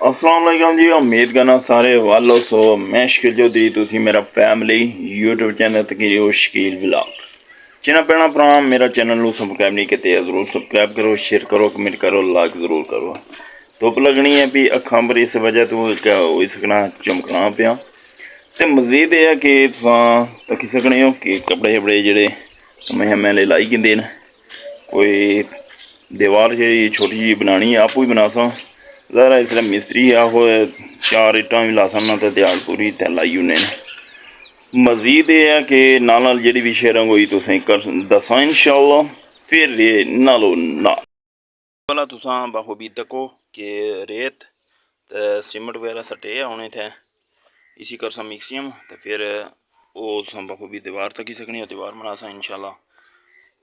अस्सलाम वालेकुम जी। उम्मीद करना सारे वालों सो मैं शकील चौधरी तुसी मेरा फैमिली यूट्यूब चैनल तक शकील ब्लॉग जिन्हें भैन भरा मेरा चैनल सबसक्राइब नहीं किया जरूर सबसक्राइब करो, शेयर करो, कमेंट करो, लाइक जरूर करो। धुप लगनी है भी अखां पर इस वजह तो क्या हो सकना चमकना पिया तो मजीद यह है कि तकी सकने हो कि कपड़े शपड़े जोड़े मैले लाई गए कोई दीवार जी छोटी जी बनानी है आपू ही बना सा ज़रा इसलिए मिस्त्री आहो 4 इट्टां भी ला सकना तो दिहाड़ पूरी ते लाई उन्ने मजीद ये है कि नाल जी भी शेयरिंग हुई तुसें कर दसा इंशाअल्लाह फिर ये नालो ना भला तुसां बखूबी तको कि रेत ते सीमेंट वगैरह सटे होने थे इसी कर सा मिक्सियम तो फिर वो तुसां बखूबी दीवार तक ही सकनी दीवार बना सा इंशाअल्लाह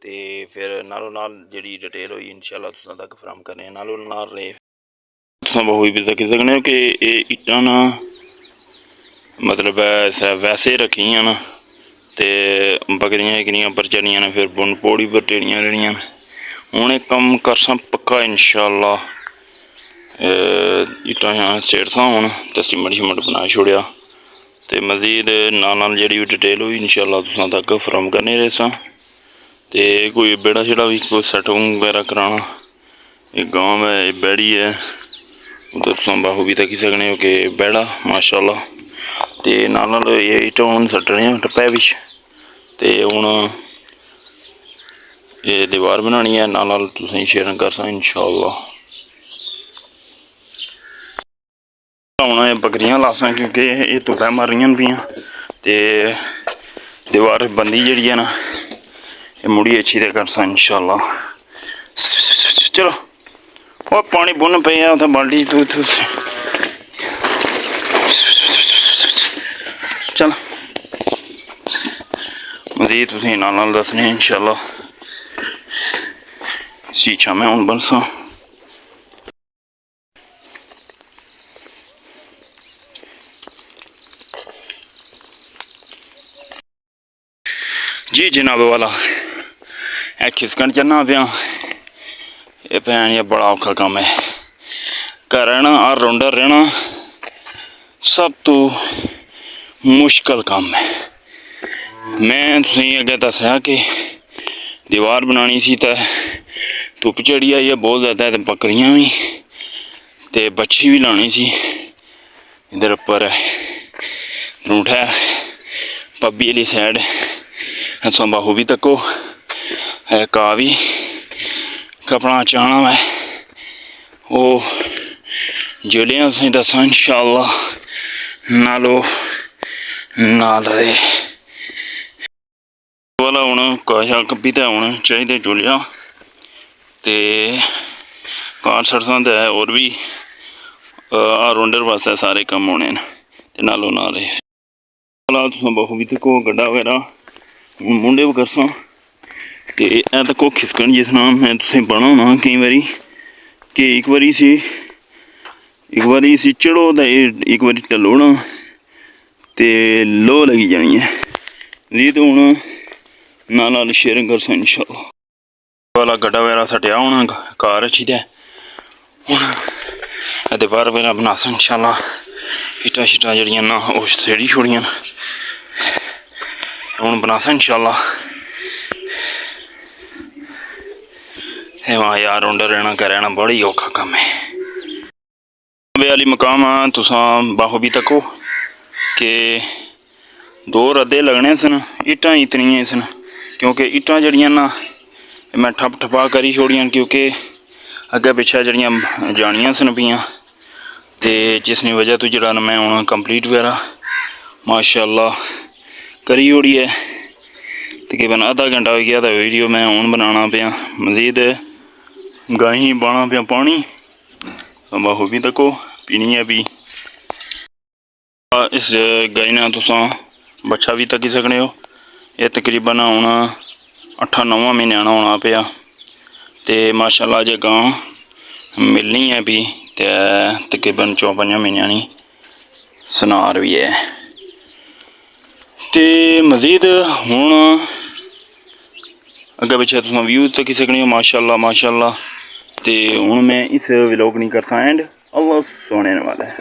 तो फिर नालों नाल जी डिटेल हुई इंशाअल्लाह तुसां तक फराहम करने नालों नाल रे बखूबी भी तक सकने हो कि ये इट्टां ना मतलब वैसे रखियां न ते बकरियां इकनियां पर चढ़ियां न फिर बुन पौड़ी पर टेड़ियां रहनियां हूँ एक कम करसा पक्का इंशाअल्लाह इट्टां सेड़सा हूँ तो सीमेंट शिमेंट बना छोड़िया तो मजीद नाल जी डिटेल हुई इंशाअल्लाह तुसां तक फराहम करने रेसा तो कोई बेड़ा शेड़ा भी कोई सैटअप वगैरह कराना एक गांव है एक बैड़ी है उधर तुम बखूबी तकी सकने हो कि बैड़ा माशाअल्लाह तो नाल ये इट्ट हूँ सट्टने टप्पे बिच तो हूँ ये दीवार बनानी है नाल तुसें शेयरिंग कर सा इंशाअल्लाह हूँ ये बकरियां लासा क्योंकि ये धुप्पै मर रही पियां तो दीवार बंदी जी है ना ये मुड़ी अच्छी तो कर सा इंशाअल्लाह चलो और पानी बुन पे उत बाल्टी तू चल मजीद तुसें नाल दसने इंशाअल्लाह शीशा मैं हूँ बनसा जी जनाब वाला ए खिसकन चलना पिया ये भैन ये बड़ा औखा काम है घर रहना हर रौंडा रहना सब तो मुश्किल काम है मैं तुसें अगे दस्या कि दीवार बनानी सी तो धुप चढ़ी आई है बहुत ज़्यादा तो बकरियां भी तो बच्छी भी लानी सी इधर पर परूंठा पब्बी आह्ली साइड असां बखूबी तको घा भी कपड़ा चाहना मैं वो जिले तुसें दसा इंशाअल्लाह नालो नाल रहे वाला हूँ घा कब्बी तो हूँ चाहिए जुलिया तो कार सरसा तो है और भी ऑलराउंडर वास्ते सारे कम होने तो नालों नाल वाला तुम बखूबी तको गड्ढा वगैरह हूँ मुंडे भी करसा तो यह तको खिसकन जिस नाम मैं तुसें पढ़ा होना कई बारी कि एक बारी इसी चढ़ो तो एक बारी ढलोना तो लो लगी जानी है जी तो हूँ नाल शेयरिंग कर सा इंशाअल्लाह वाला गड्ढा वगैरह सटिया होना कार अच्छी तो हूँ दीवार वगैरह बना सा इंशाअल्लाह इट्टां शिट्टां जड़ियां ना वो सेड़ी छोड़ियां हूँ बना सा इंशाअल्लाह वहाँ यार रौंडा रहना घर रहना बड़ी औखा कम है वाली मकाम तुसां बखूबी तको कि 2 रद्दे लगने सन इट्टां इतनियां सन क्योंकि इट्टां जड़ियां ना मैं ठप ठपा करी छोड़ियां क्योंकि अग्गे पिछे जड़ियां जानियां सन पियां तो जिसनी वजह तो जड़ा मैं हूँ कंप्लीट वगैरह माशाअल्लाह करी ओड़ी है तकरीबन आधा घंटा हो गया तो वीडियो मैं हूँ बनाना पिया मजीद गाही बाना पिया पानी बखूबी तको पीनी है भी इस गाय ने तुसां बच्चा भी तकी सकने हो ये तकरीबन हूँ 8-9 महीने होना पिया तो माशाअल्लाह जे गां मिलनी है भी तो तकरीबन 4-5 महीनों सनार भी है तो मजीद हूँ अगे पिछे तुम व्यू तकी सकने हो माशाअल्लाह माशाअल्लाह। तो हूँ मैं इस व्लॉग नहीं करसा एंड अल्लाह सोने वाला है।